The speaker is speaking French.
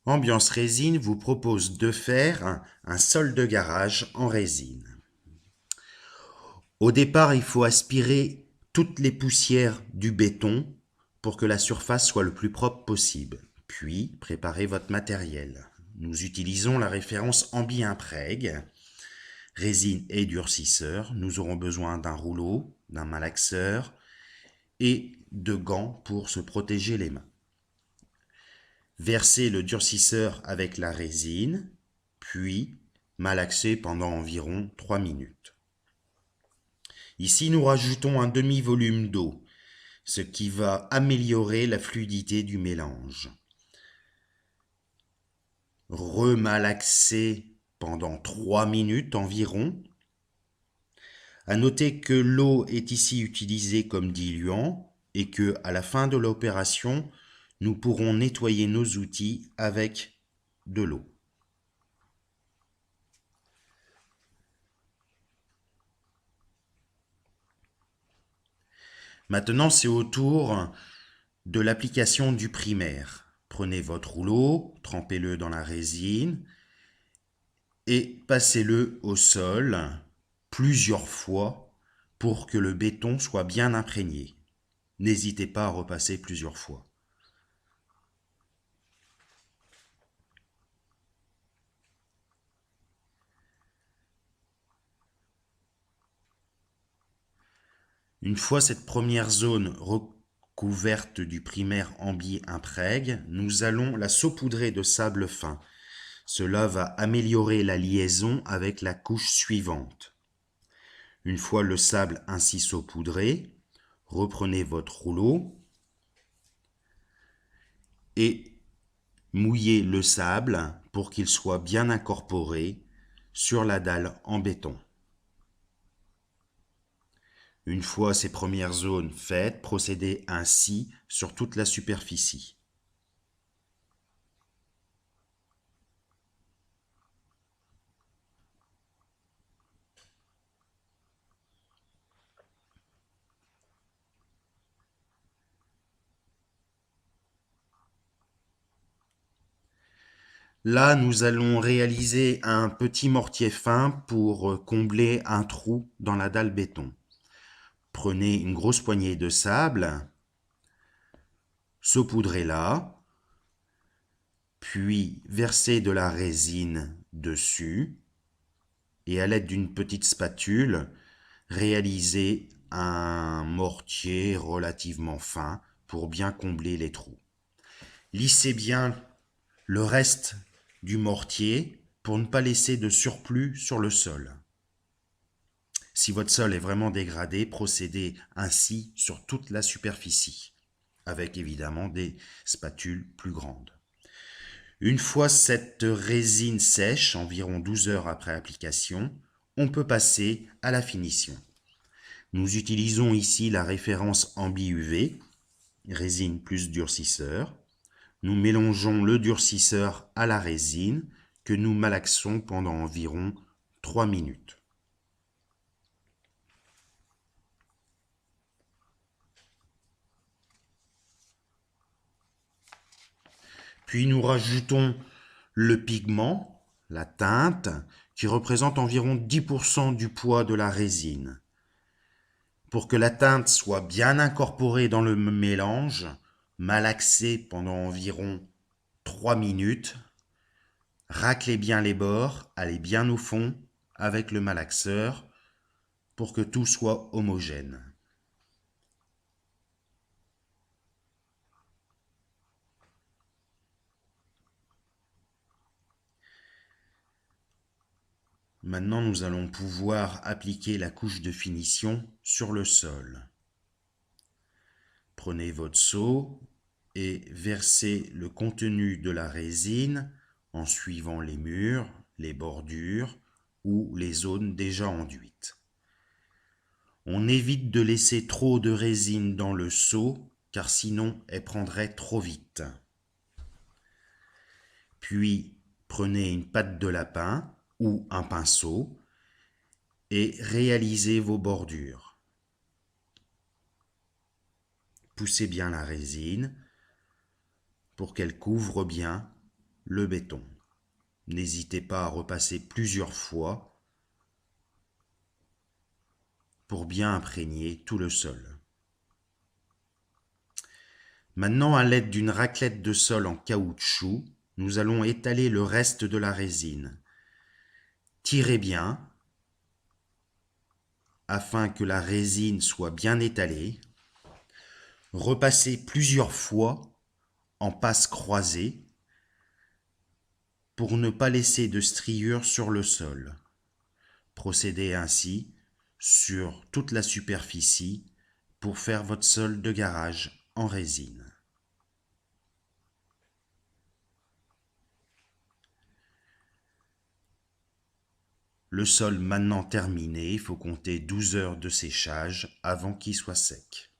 Ambiance Résine vous propose de faire un sol de garage en résine. Au départ, il faut aspirer toutes les poussières du béton pour que la surface soit le plus propre possible. Puis, préparez votre matériel. Nous utilisons la référence Ambi-Impreg, résine et durcisseur. Nous aurons besoin d'un rouleau, d'un malaxeur et de gants pour se protéger les mains. Versez le durcisseur avec la résine, puis malaxez pendant environ 3 minutes. Ici, nous rajoutons un demi-volume d'eau, ce qui va améliorer la fluidité du mélange. Remalaxez pendant 3 minutes environ. À noter que l'eau est ici utilisée comme diluant et que, à la fin de l'opération, nous pourrons nettoyer nos outils avec de l'eau. Maintenant, c'est au tour de l'application du primaire. Prenez votre rouleau, trempez-le dans la résine et passez-le au sol plusieurs fois pour que le béton soit bien imprégné. N'hésitez pas à repasser plusieurs fois. Une fois cette première zone recouverte du primaire Ambi-Impreg, nous allons la saupoudrer de sable fin. Cela va améliorer la liaison avec la couche suivante. Une fois le sable ainsi saupoudré, reprenez votre rouleau et mouillez le sable pour qu'il soit bien incorporé sur la dalle en béton. Une fois ces premières zones faites, procédez ainsi sur toute la superficie. Là, nous allons réaliser un petit mortier fin pour combler un trou dans la dalle béton. Prenez une grosse poignée de sable, saupoudrez-la, puis versez de la résine dessus et à l'aide d'une petite spatule, réalisez un mortier relativement fin pour bien combler les trous. Lissez bien le reste du mortier pour ne pas laisser de surplus sur le sol. Si votre sol est vraiment dégradé, procédez ainsi sur toute la superficie, avec évidemment des spatules plus grandes. Une fois cette résine sèche, environ 12 heures après application, on peut passer à la finition. Nous utilisons ici la référence Ambi-UV, résine plus durcisseur. Nous mélangeons le durcisseur à la résine que nous malaxons pendant environ 3 minutes. Puis nous rajoutons le pigment, la teinte, qui représente environ 10% du poids de la résine. Pour que la teinte soit bien incorporée dans le mélange, malaxez pendant environ 3 minutes. Raclez bien les bords, allez bien au fond avec le malaxeur pour que tout soit homogène. Maintenant, nous allons pouvoir appliquer la couche de finition sur le sol. Prenez votre seau et versez le contenu de la résine en suivant les murs, les bordures ou les zones déjà enduites. On évite de laisser trop de résine dans le seau car sinon elle prendrait trop vite. Puis prenez une patte de lapin ou un pinceau et réalisez vos bordures. Poussez bien la résine pour qu'elle couvre bien le béton. N'hésitez pas à repasser plusieurs fois pour bien imprégner tout le sol. Maintenant, à l'aide d'une raclette de sol en caoutchouc, nous allons étaler le reste de la résine. Tirez bien afin que la résine soit bien étalée. Repassez plusieurs fois en passe croisée pour ne pas laisser de striures sur le sol. Procédez ainsi sur toute la superficie pour faire votre sol de garage en résine. Le sol maintenant terminé, il faut compter 12 heures de séchage avant qu'il soit sec.